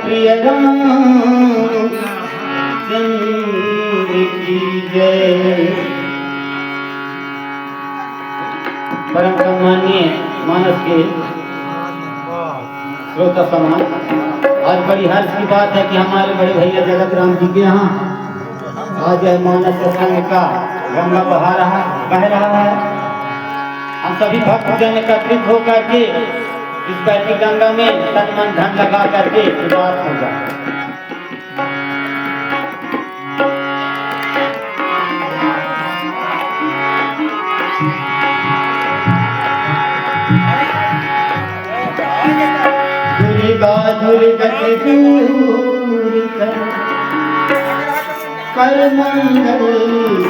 प्रिय रामचंद्र की जय। परम सम्माननीय मानस के श्रोता समान, आज बड़ी हर्ष की बात है कि हमारे बड़े भैया जगत राम जी के यहाँ आज मानस संघ का गंगा बह रहा है। हम सभी भक्तजन एकत्रित होकर के इस बैठी गंगा में तन मन धन लगा करके बात होगा। दुर्गा दुर्गत दूर कर मंगल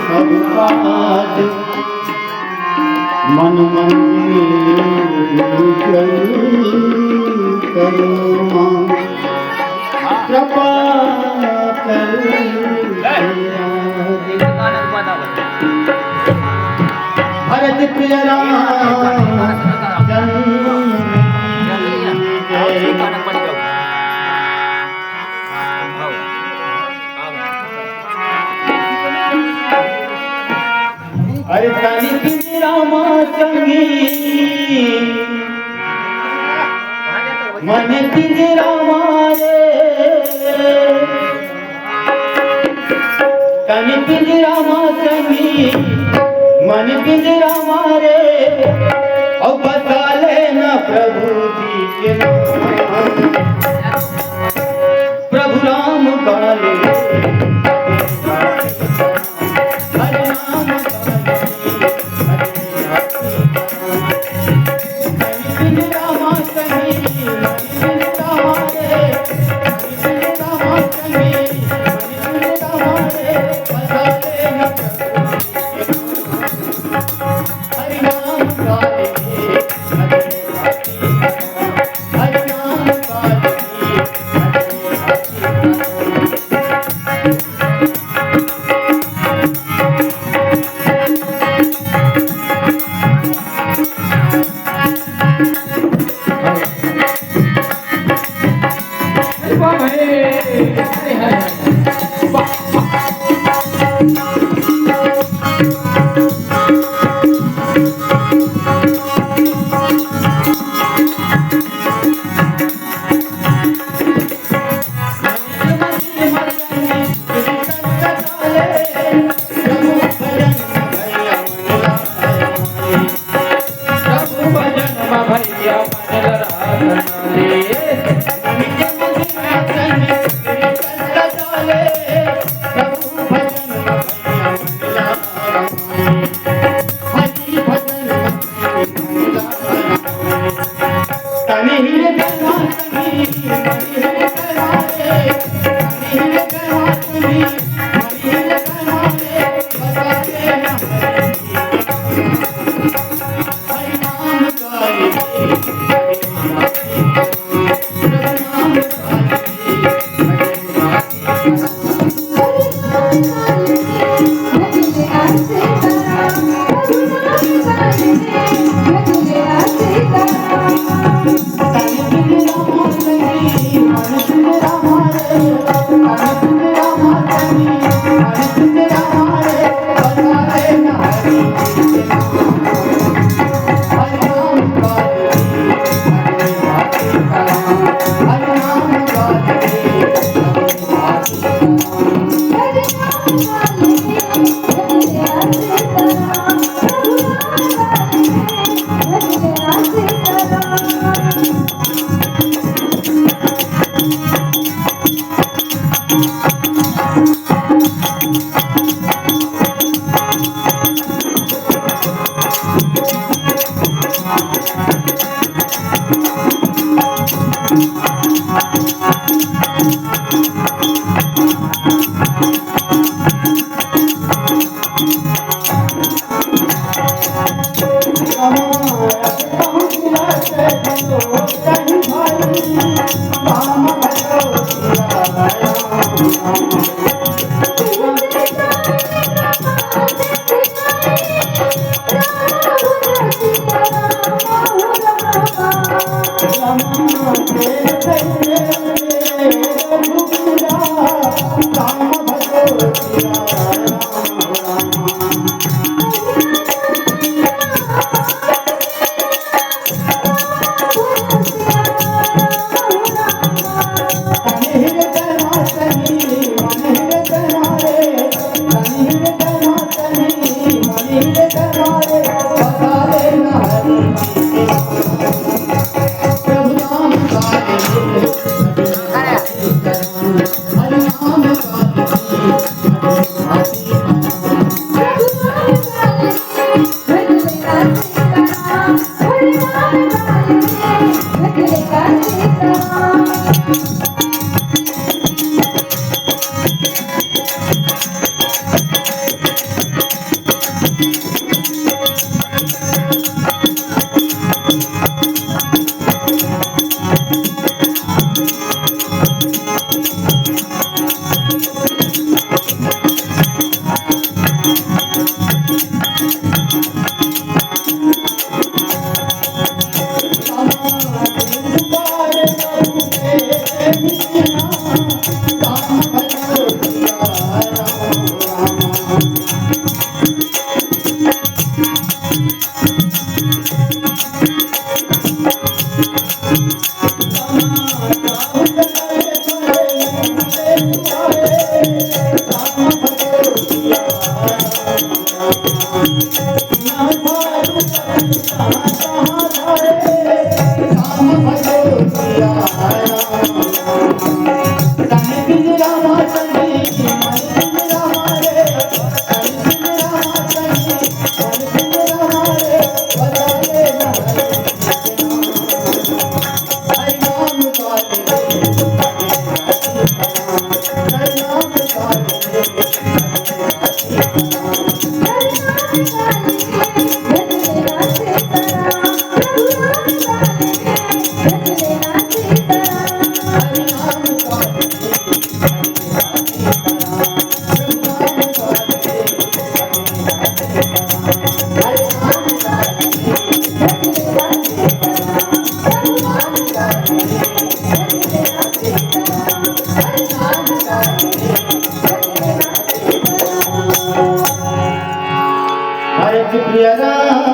सब काज, मन मंदिर करो कृपा कर। भरत प्रिय अरे तनि रामा संगी मन पिंजरा मारे, तनि पिंजरा संगी मन पिंजरा मारे और बता लेना प्रभु जी के नाम। प्रभु राम काले प्रिय राम